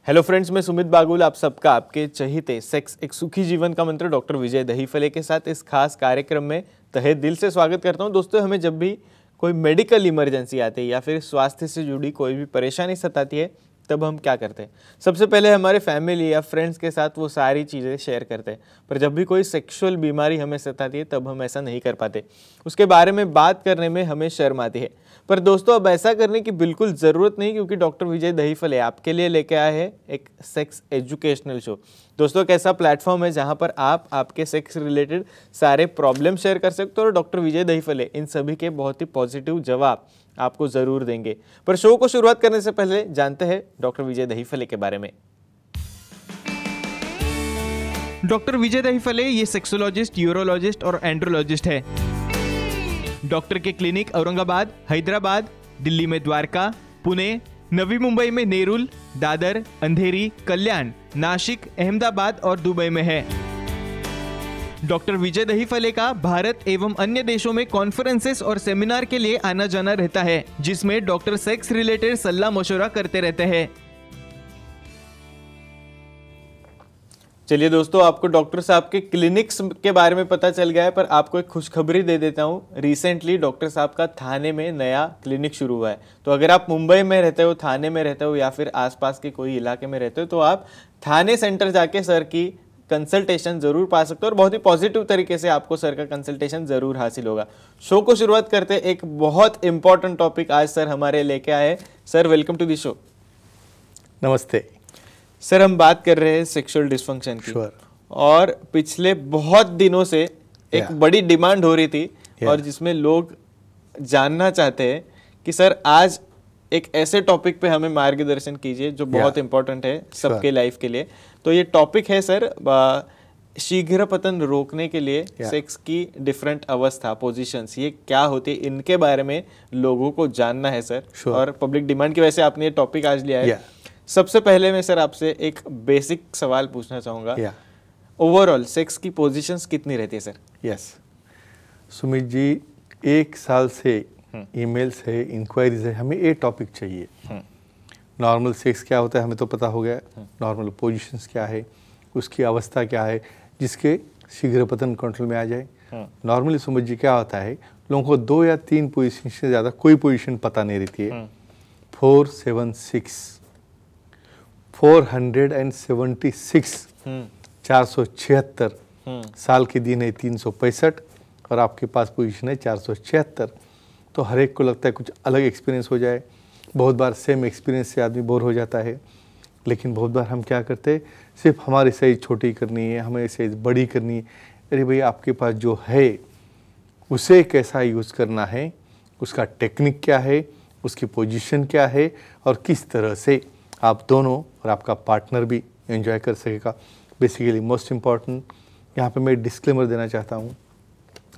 Hello friends, मैं सुमित बागुल आप सबका आपके चहीते सेक्स एक सुखी जीवन का मंत्र डॉक्टर विजय दहीफले के साथ इस खास कार्यक्रम में तहे दिल से स्वागत करता हूं। दोस्तों, हमें जब भी कोई मेडिकल इमरजेंसी आती है या फिर स्वास्थ्य से जुड़ी कोई भी परेशानी सताती है, तब हम क्या करते हैं? सबसे पहले हमारे फैमिली या फ्रेंड्स के साथ वो सारी चीज़ें शेयर करते हैं। पर जब भी कोई सेक्सुअल बीमारी हमें सताती है, तब हम ऐसा नहीं कर पाते। उसके बारे में बात करने में हमें शर्म आती है। पर दोस्तों, अब ऐसा करने की बिल्कुल ज़रूरत नहीं, क्योंकि डॉक्टर विजय दहीफले आपके लिए लेके आए हैं एक सेक्स एजुकेशनल शो। दोस्तों, एक ऐसा प्लेटफॉर्म है जहां पर आप आपके सेक्स रिलेटेड सारे प्रॉब्लम शेयर कर सकते हो और डॉक्टर विजय दहीफले इन सभी के बहुत ही पॉजिटिव जवाब आपको ज़रूर देंगे। पर शो को शुरुआत करने से पहले जानते हैं डॉक्टर विजय दहीफले के बारे में। डॉक्टर विजय दहीफले ये सेक्सोलॉजिस्ट, यूरोलॉजिस्ट और एंड्रोलॉजिस्ट है। डॉक्टर के क्लिनिक औरंगाबाद, हैदराबाद, दिल्ली में द्वारका, पुणे, नवी मुंबई में नेरुल, दादर, अंधेरी, कल्याण, नासिक, अहमदाबाद और दुबई में है। डॉक्टर विजय दहीफले का भारत एवं अन्य देशों में कॉन्फ्रेंसेस और सेमिनार के लिए आना जाना रहता है, जिसमें डॉक्टर सेक्स रिलेटेड सलाह मशवरा करते रहते हैं। चलिए दोस्तों, आपको डॉक्टर साहब के क्लिनिक्स के बारे में पता चल गया है, पर आपको एक खुशखबरी दे देता हूँ। रिसेंटली डॉक्टर साहब का थाने में नया क्लिनिक शुरू हुआ है। तो अगर आप मुंबई में रहते हो, थाने में रहते हो या फिर आसपास के कोई इलाके में रहते हो, तो आप थाने सेंटर जाके सर की कंसल्टेशन जरूर पा सकते हो और बहुत ही पॉजिटिव तरीके से आपको सर का कंसल्टेशन जरूर हासिल होगा। शो को शुरुआत करते एक बहुत इंपॉर्टेंट टॉपिक आज सर हमारे लेके आए। Sir, welcome to the show. नमस्ते सर, हम बात कर रहे हैं सेक्सुअल डिस्फंक्शन की। और पिछले बहुत दिनों से एक बड़ी डिमांड हो रही थी और जिसमें लोग जानना चाहते हैं कि सर आज एक ऐसे टॉपिक पे हमें मार्गदर्शन कीजिए जो बहुत इंपॉर्टेंट है सबके लाइफ के लिए। तो ये टॉपिक है सर, शीघ्र पतन रोकने के लिए सेक्स की डिफरेंट अवस्था, पोजीशंस, ये क्या होती है, इनके बारे में लोगों को जानना है सर। और पब्लिक डिमांड की वजह से आपने ये टॉपिक आज लिया है। सबसे पहले मैं सर आपसे एक बेसिक सवाल पूछना चाहूँगा। ओवरऑल सेक्स की पोजीशंस कितनी रहती है सर? यस सुमित जी, एक साल से ईमेल्स है, इंक्वायरीज है, हमें ये टॉपिक चाहिए। नॉर्मल सेक्स क्या होता है हमें तो पता हो गया, नॉर्मल पोजीशंस क्या है, उसकी अवस्था क्या है जिसके शीघ्र पतन कंट्रोल में आ जाए। नॉर्मली सुमित जी क्या होता है, लोगों को 2 या 3 पोजीशन से ज़्यादा कोई पोजीशन पता नहीं रहती है। 476 476 476 साल के दिन है 365 और आपके पास पोजीशन है 476। तो हर एक को लगता है कुछ अलग एक्सपीरियंस हो जाए। बहुत बार सेम एक्सपीरियंस से आदमी बोर हो जाता है। लेकिन बहुत बार हम क्या करते हैं, सिर्फ हमारी साइज छोटी करनी है, हमें साइज बड़ी करनी है। अरे भाई, आपके पास जो है उसे कैसा यूज़ करना है, उसका टेक्निक क्या है, उसकी पोजीशन क्या है और किस तरह से आप दोनों और आपका पार्टनर भी एंजॉय कर सकेगा। बेसिकली मोस्ट इम्पॉर्टेंट यहाँ पे मैं डिस्क्लेमर देना चाहता हूँ,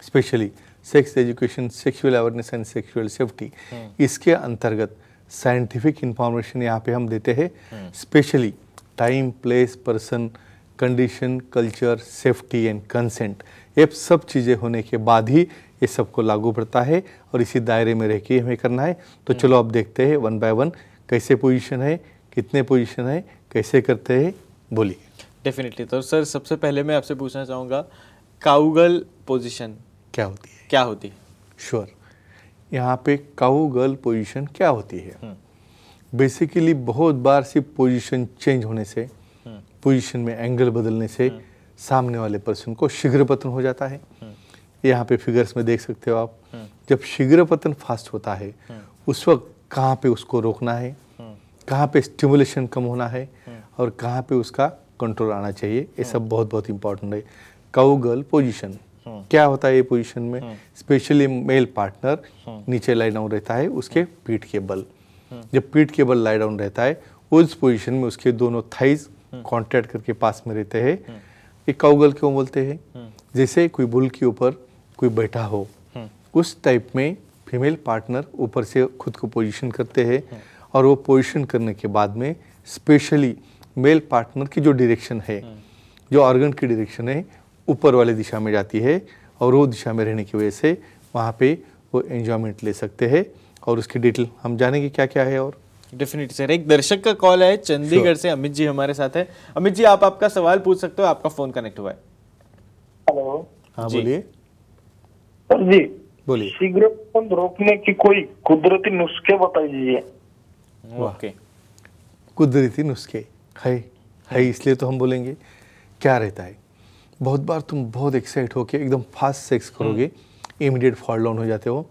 specially sex education, sexual awareness and sexual safety, इसके अंतर्गत साइंटिफिक इंफॉर्मेशन यहाँ पे हम देते हैं। Specially time, place, person, condition, culture, safety and consent, ये सब चीज़ें होने के बाद ही ये सबको लागू पड़ता है और इसी दायरे में रह के हमें करना है। तो चलो अब देखते हैं 1 बाय 1 कैसे पोजीशन है, कितने पोजीशन है, कैसे करते हैं, बोलिए। डेफिनेटली। तो सर सबसे पहले मैं आपसे पूछना चाहूँगा, काउगर्ल पोजीशन क्या होती है? क्या होती है? श्योर। यहाँ पे काउगर्ल पोजीशन क्या होती है? बेसिकली बहुत बार सिर्फ पोजीशन चेंज होने से, पोजीशन में एंगल बदलने से सामने वाले पर्सन को शीघ्र पतन हो जाता है। यहाँ पे फिगर्स में देख सकते हो आप। जब शीघ्र पतन फास्ट होता है उस वक्त कहाँ पे उसको रोकना है, कहाँ पे स्टिमुलेशन कम होना है और कहाँ पे उसका कंट्रोल आना चाहिए, ये सब बहुत बहुत इंपॉर्टेंट है। काउगर्ल पोजीशन क्या होता है? ये पोजीशन में स्पेशली मेल पार्टनर नीचे लाई डाउन रहता है उसके पीठ के बल। जब पीठ के बल लाई डाउन रहता है उस पोजीशन में उसके दोनों थाइज कांटेक्ट करके पास में रहते हैं। ये काउगर्ल क्यों बोलते हैं? जैसे कोई बुल के ऊपर कोई बैठा हो, उस टाइप में फीमेल पार्टनर ऊपर से खुद को पोजीशन करते हैं और वो पोजीशन करने के बाद में स्पेशली मेल पार्टनर की जो डायरेक्शन है, जो ऑर्गन की डायरेक्शन है, ऊपर वाली दिशा में जाती है और वो दिशा में रहने की वजह से वहाँ पे वो एंजॉयमेंट ले सकते हैं। और उसकी डिटेल हम जानेंगे क्या क्या है। और डेफिनेटली सर। एक दर्शक का कॉल है चंडीगढ़ से, अमित जी हमारे साथ है। अमित जी, आप आपका सवाल पूछ सकते हो, आपका फोन कनेक्ट हुआ है। हेलो। हाँ जी। बोलिए। सर जी, बोलिए। शीघ्रपतन रोकने की कोई कुदरती नुस्खे बता दीजिए। ओके। कुदरती नुस्खे है इसलिए तो हम बोलेंगे। क्या रहता है, बहुत बार तुम बहुत एक्साइट होके एकदम फास्ट सेक्स करोगे, इमीडिएट फॉल डाउन हो जाते हो।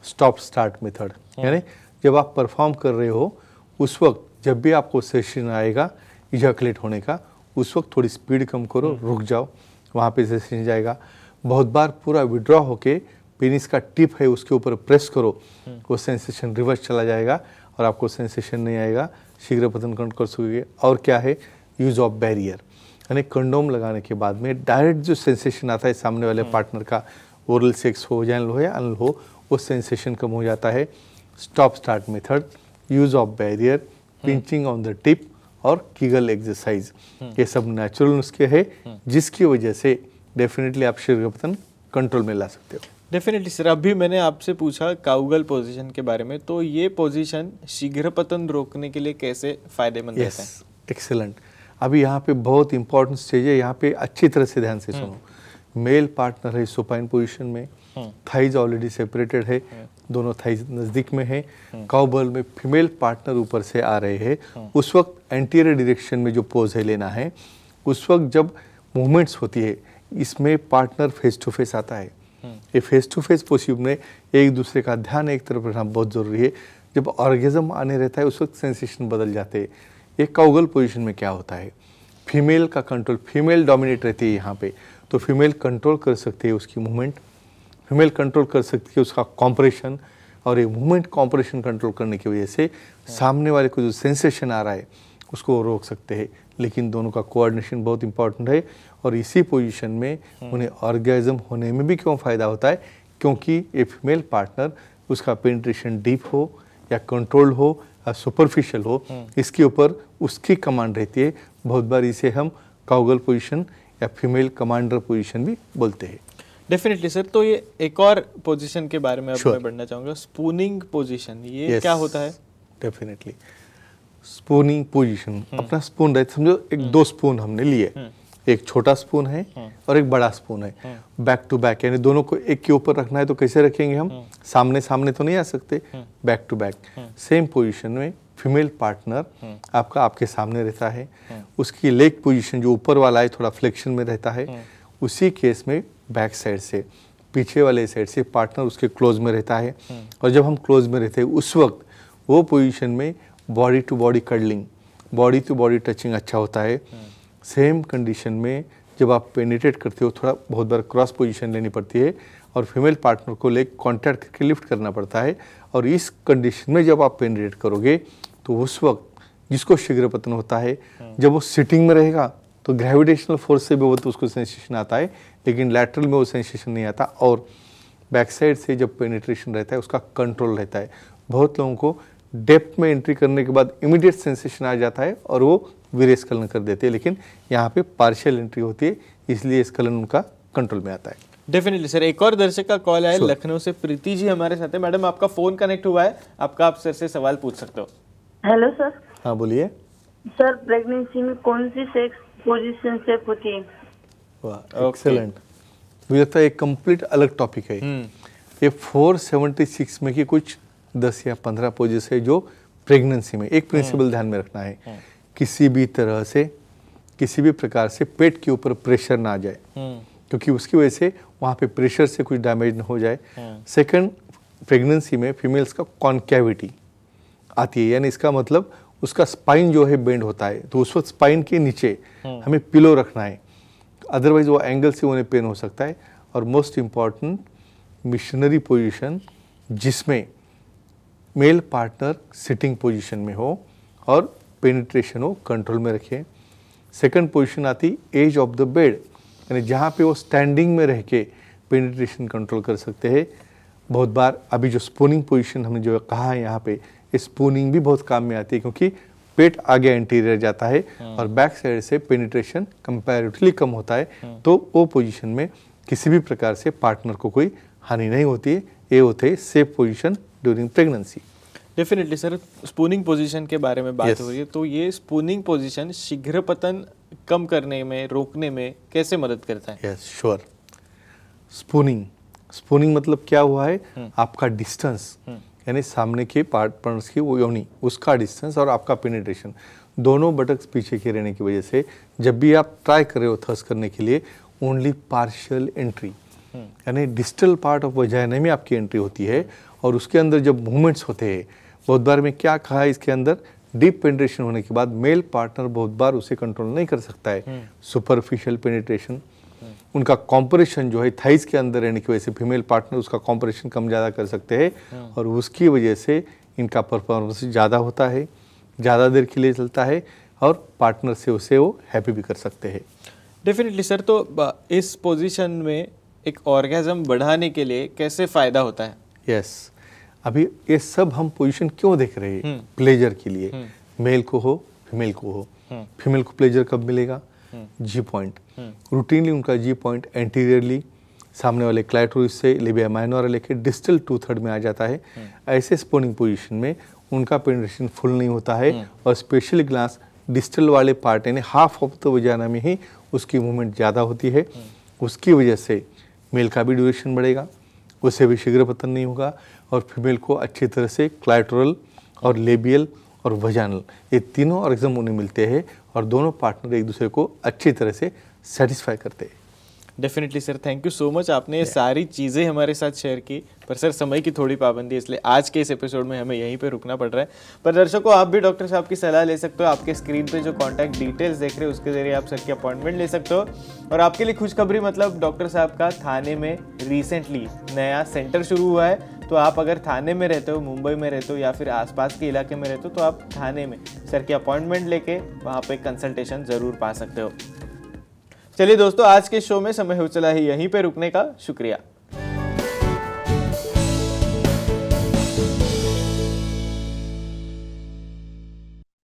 स्टॉप स्टार्ट मेथड, यानी जब आप परफॉर्म कर रहे हो उस वक्त जब भी आपको सेशन आएगा इजैकुलेट होने का, उस वक्त थोड़ी स्पीड कम करो, रुक जाओ, वहाँ पे सेशन जाएगा। बहुत बार पूरा विड्रॉ होके पेनिस का टिप है उसके ऊपर प्रेस करो, वो सेंसेशन रिवर्स चला जाएगा और आपको सेंसेशन नहीं आएगा, शीघ्र पतन कर सकोगे। और क्या है, यूज ऑफ बैरियर, यानी कंडोम लगाने के बाद में डायरेक्ट जो सेंसेशन आता है सामने वाले पार्टनर का, ओरल सेक्स हो या अनल हो, वो सेंसेशन कम हो जाता है। Stop start method, use of barrier, pinching on the tip और कीगल एक्सरसाइज, ये सब नेचुरल नुस्खे हैं जिसकी वजह से डेफिनेटली आप शीघ्रपतन कंट्रोल में ला सकते हो। Definitely sir. अभी मैंने आपसे पूछा काउगल पोजीशन के बारे में, तो ये पोजीशन शीघ्रपतन रोकने के लिए कैसे फायदेमंद रहता है? एक्सेलेंट। अभी यहाँ पे बहुत इंपॉर्टेंट स्टेज है, यहाँ पे अच्छी तरह से ध्यान से सुनो। मेल पार्टनर है सुपाइन पोजीशन में, थाइज ऑलरेडी सेपरेटेड है, दोनों थाइज नज़दीक में है। काउबल में फीमेल पार्टनर ऊपर से आ रहे हैं, उस वक्त एंटीरियर डायरेक्शन में जो पोज है लेना है। उस वक्त जब मूवमेंट्स होती है इसमें पार्टनर फेस टू फेस आता है। ये फेस टू फेस पोजीशन में एक दूसरे का ध्यान एक तरफ रखना बहुत ज़रूरी है। जब ऑर्गेजम आने रहता है उस वक्त सेंसेशन बदल जाते हैं। एक काउगल पोजीशन में क्या होता है, फीमेल का कंट्रोल, फीमेल डोमिनेट रहती है यहाँ पे, तो फीमेल कंट्रोल कर सकती है उसकी मूवमेंट, फीमेल कंट्रोल कर सकती है उसका कॉम्प्रेशन, और ये मूवमेंट कॉम्प्रेशन कंट्रोल करने की वजह से सामने वाले को जो सेंसेशन आ रहा है उसको रोक सकते हैं। लेकिन दोनों का कोऑर्डिनेशन बहुत इंपॉर्टेंट है, और इसी पोजीशन में उन्हें ऑर्गेजम होने में भी क्यों फ़ायदा होता है, क्योंकि ये फीमेल पार्टनर उसका पेनिट्रेशन डीप हो या कंट्रोल हो या सुपरफिशियल हो, इसके ऊपर उसकी कमांड रहती है। बहुत बार इसे हम काउगल पोजीशन या फीमेल कमांडर पोजीशन भी बोलते हैं। Definitely sir. तो ये एक और पोजीशन के बारे में अब मैं बढ़ना चाहूँगा, स्पूनिंग पोजीशन, ये क्या होता है? डेफिनेटली स्पूनिंग पोजीशन, अपना स्पून रहता, समझो एक दो स्पून हमने लिए, एक छोटा स्पून है और एक बड़ा स्पून है, बैक टू बैक, यानी दोनों को एक के ऊपर रखना है तो कैसे रखेंगे हम, सामने सामने तो नहीं आ सकते, back to back. Same position में फीमेल पार्टनर आपका आपके सामने रहता है, उसकी लेग पोजीशन जो ऊपर वाला है थोड़ा फ्लेक्शन में रहता है। उसी केस में बैक साइड से, पीछे वाले साइड से पार्टनर उसके क्लोज में रहता है, और जब हम क्लोज में रहते हैं उस वक्त वो पोजीशन में body to body cuddling, body to body touching अच्छा होता है। सेम कंडीशन में जब आप पेनिट्रेट करते हो थोड़ा बहुत बार क्रॉस पोजीशन लेनी पड़ती है और फीमेल पार्टनर को लेग कॉन्टैक्ट करके लिफ्ट करना पड़ता है, और इस कंडीशन में जब आप पेनिट्रेट करोगे तो उस वक्त जिसको शीघ्रपतन होता है, जब वो सिटिंग में रहेगा तो ग्रेविटेशनल फोर्स से भी वो तो उसको सेंसेशन आता है, लेकिन लैटरल में वो सेंसेशन नहीं आता, और बैक साइड से जब पेनिट्रेशन रहता है उसका कंट्रोल रहता है। बहुत लोगों को डेप्थ में एंट्री करने के बाद इमीडिएट सेंसेशन आ जाता है और वो वीर्य स्खलन कर देते हैं, लेकिन यहाँ पे पार्शियल एंट्री होती है, इसलिए स्खलन उनका कंट्रोल में आता है। Definitely sir. एक और दर्शक का कॉल है लखनऊ से, प्रीति जी हमारे साथ है। मैडम, आपका फोन कनेक्ट हुआ है, आप सर से सवाल पूछ सकते हो। Hello sir. हाँ बोलिए। सर, प्रेगनेंसी में कौन सी सेक्स पोजीशन सेफ होती है? वाह, एक्सेलेंट। मुझे लगता है एक कंप्लीट अलग टॉपिक है ये। 476 में की कुछ 10 या 15 पोजेस है जो प्रेगनेंसी में, एक प्रिंसिपल ध्यान में रखना है, किसी भी तरह से किसी भी प्रकार से पेट के ऊपर प्रेशर ना आ जाए, क्योंकि उसकी वजह से वहाँ पे प्रेशर से कुछ डैमेज न हो जाए। सेकंड, प्रेगनेंसी में फीमेल्स का कॉन्कैविटी आती है, यानी इसका मतलब उसका स्पाइन जो है बेंड होता है, तो उस वक्त स्पाइन के नीचे हमें पिलो रखना है, अदरवाइज वो एंगल से उन्हें पेन हो सकता है। और मोस्ट इम्पॉर्टेंट, मिशनरी पोजीशन जिसमें मेल पार्टनर सिटिंग पोजीशन में हो और पेनिट्रेशन हो कंट्रोल में रखें। सेकंड पोजीशन आती एज ऑफ द बेड, यानी जहाँ पे वो स्टैंडिंग में रह के पेनिट्रेशन कंट्रोल कर सकते हैं। बहुत बार अभी जो स्पूनिंग पोजीशन हमने जो कहा है यहाँ पे, स्पूनिंग भी बहुत काम में आती है, क्योंकि पेट आगे एंटीरियर जाता है और बैक साइड से पेनिट्रेशन कंपैरेटिवली कम होता है, तो वो पोजीशन में किसी भी प्रकार से पार्टनर को कोई हानि नहीं होती है। ये होते हैं safe position during pregnancy. Definitely sir, spooning position के बारे में बात Yes. हो रही है, तो ये स्पूनिंग पोजीशन शीघ्र पतन कम करने में, रोकने में कैसे मदद करता है? Yes sure. स्पूनिंग मतलब क्या हुआ है, आपका डिस्टेंस यानी सामने के पार्टनर्स की वो योनि उसका डिस्टेंस और आपका पेनिट्रेशन दोनों बटक्स पीछे के रहने की वजह से जब भी आप ट्राई कर रहे हो थर्स करने के लिए ओनली पार्शियल एंट्री यानी डिस्टल पार्ट ऑफ वजाइना में आपकी एंट्री होती है और उसके अंदर जब मूवमेंट्स होते हैं, बहुत बार में क्या कहा है इसके अंदर डीप पेनिट्रेशन होने के बाद मेल पार्टनर बहुत बार उसे कंट्रोल नहीं कर सकता है। सुपरफिशियल पेनिट्रेशन, उनका कॉम्प्रेशन जो है थाइस के अंदर रहने की वजह से फीमेल पार्टनर उसका कॉम्प्रेशन कम ज़्यादा कर सकते हैं और उसकी वजह से इनका परफॉर्मेंस ज़्यादा होता है, ज़्यादा देर के लिए चलता है और पार्टनर से उसे वो हैप्पी भी कर सकते हैं। डेफिनेटली सर, तो इस पोजीशन में एक ऑर्गेज्म बढ़ाने के लिए कैसे फ़ायदा होता है? यस अभी ये सब हम पोजीशन क्यों देख रहे हैं? प्लेजर के लिए, मेल को हो फीमेल को हो। फीमेल को प्लेजर कब मिलेगा? जी पॉइंट। रूटीनली उनका जी पॉइंट एंटीरियरली सामने वाले क्लाइटोरिस से लेबिया माइनोरा लेके डिस्टल 2/3 में आ जाता है। ऐसे स्पूनिंग पोजीशन में उनका पेनिट्रेशन फुल नहीं होता है और स्पेशली ग्लास डिस्टल वाले पार्ट यानी हाफ ऑफ द वजाइना में ही उसकी मूवमेंट ज़्यादा होती है। उसकी वजह से मेल का भी ड्यूरेशन बढ़ेगा, उससे भी शीघ्र पतन नहीं होगा और फीमेल को अच्छी तरह से क्लाइटोरल और लेबियल और वजाइनल ये तीनों ऑर्गेज्म उन्हें मिलते हैं और दोनों पार्टनर एक दूसरे को अच्छी तरह से सेटिस्फाई करते हैं। Definitely sir, thank you so much, आपने ये सारी चीज़ें हमारे साथ शेयर की। पर सर समय की थोड़ी पाबंदी है, इसलिए आज के इस एपिसोड में हमें यहीं पे रुकना पड़ रहा है। पर दर्शकों, आप भी डॉक्टर साहब की सलाह ले सकते हो। आपके स्क्रीन पे जो कॉन्टैक्ट डिटेल्स देख रहे हो उसके जरिए आप सर की अपॉइंटमेंट ले सकते हो। और आपके लिए खुशखबरी, मतलब डॉक्टर साहब का थाने में रिसेंटली नया सेंटर शुरू हुआ है। तो आप अगर थाने में रहते हो, मुंबई में रहते हो या फिर आसपास के इलाके में रहते हो, तो आप थाने में सर की अपॉइंटमेंट लेके वहाँ पे कंसल्टेशन ज़रूर पा सकते हो। चलिए दोस्तों, आज के शो में समय हो चला है यहीं पे रुकने का। शुक्रिया।